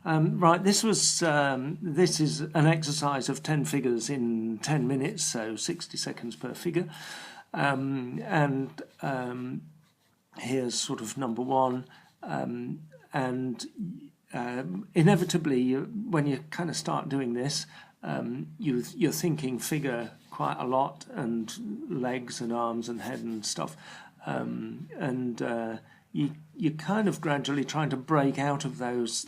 Right, this is an exercise of 10 figures in 10 minutes, so 60 seconds per figure. And here's sort of number one. And inevitably, when you kind of start doing this, you're thinking figure quite a lot, and legs and arms and head and stuff. You're kind of gradually trying to break out of those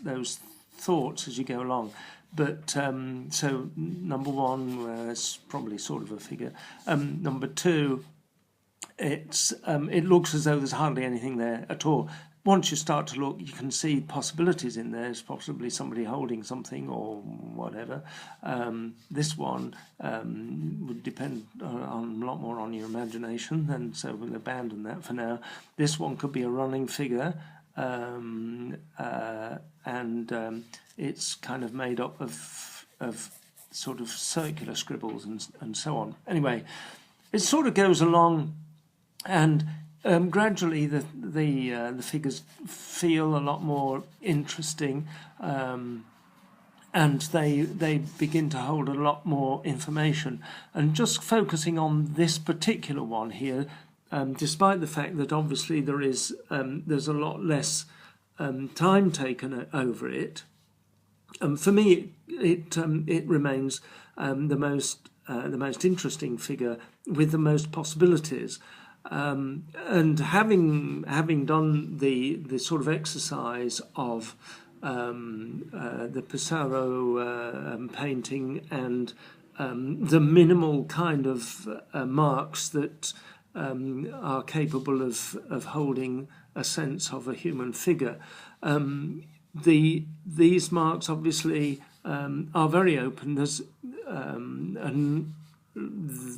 thoughts as you go along. But so number one is probably sort of a figure. Number two, it looks as though there's hardly anything there at all. Once you start to look, you can see possibilities in there. There's possibly somebody holding something or whatever. This one would depend on a lot more on your imagination, and so we'll abandon that for now. This one could be a running figure, and it's kind of made up of sort of circular scribbles and so on. Anyway, it sort of goes along, and gradually the figures feel a lot more interesting, and they begin to hold a lot more information. And just focusing on this particular one here, despite the fact that obviously there's a lot less time taken over it, for me it remains the most interesting figure with the most possibilities. And having done the sort of exercise of the Pissarro painting and the minimal kind of marks that are capable of holding a sense of a human figure, these marks obviously are very open. There's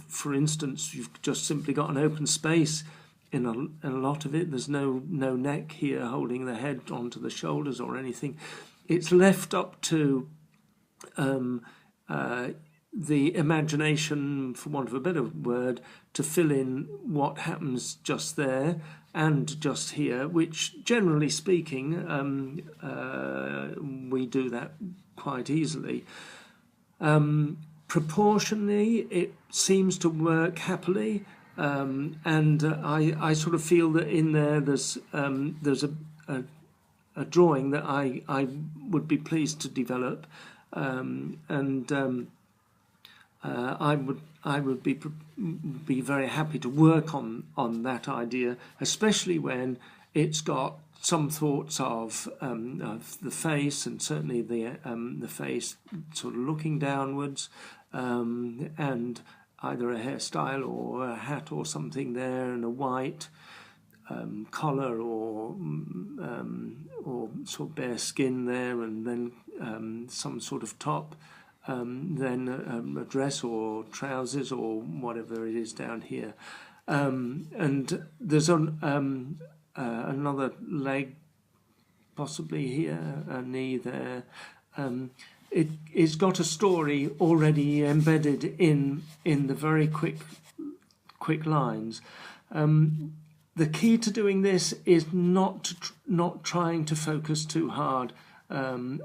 for instance, you've just simply got an open space in a lot of it. There's no neck here holding the head onto the shoulders or anything. It's left up to the imagination, for want of a better word, to fill in what happens just there and just here, which, generally speaking, we do that quite easily. Proportionally, it seems to work happily, and I sort of feel that in there's a drawing that I would be pleased to develop, and I would be very happy to work on that idea, especially when it's got some thoughts of the face, and certainly the face sort of looking downwards, and either a hairstyle or a hat or something there, and a white collar or sort of bare skin there, and then some sort of top, then a dress or trousers or whatever it is down here, and there's another leg possibly here, a knee there. It's got a story already embedded in the very quick lines. The key to doing this is not trying to focus too hard on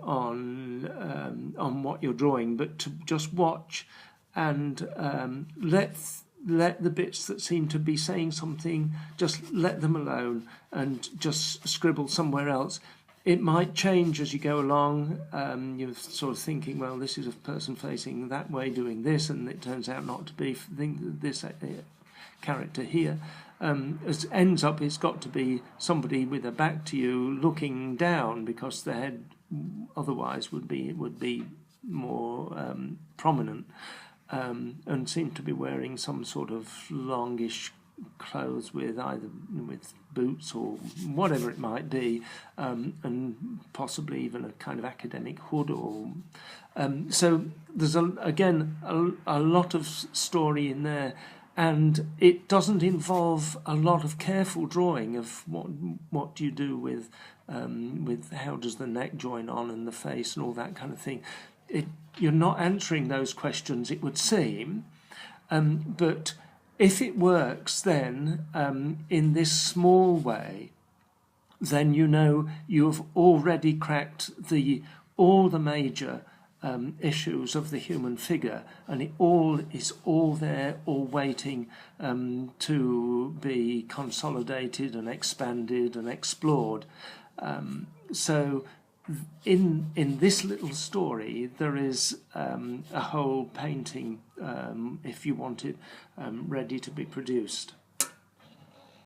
what you're drawing, but to just watch and let the bits that seem to be saying something, just let them alone and just scribble somewhere else. It might change as you go along. You're sort of thinking, well, this is a person facing that way doing this, and it turns out not to be this character here. It ends up, it's got to be somebody with a back to you looking down, because the head otherwise would be more prominent, and seem to be wearing some sort of longish clothes with boots or whatever it might be, and possibly even a kind of academic hood, or so there's again a lot of story in there, and it doesn't involve a lot of careful drawing of what do you do with how does the neck join on and the face and all that kind of thing. You're not answering those questions, it would seem, but if it works then in this small way, then you know you've already cracked the all the major issues of the human figure, and it all is all there, all waiting to be consolidated and expanded and explored. So in this little story, there is a whole painting, if you want it, ready to be produced.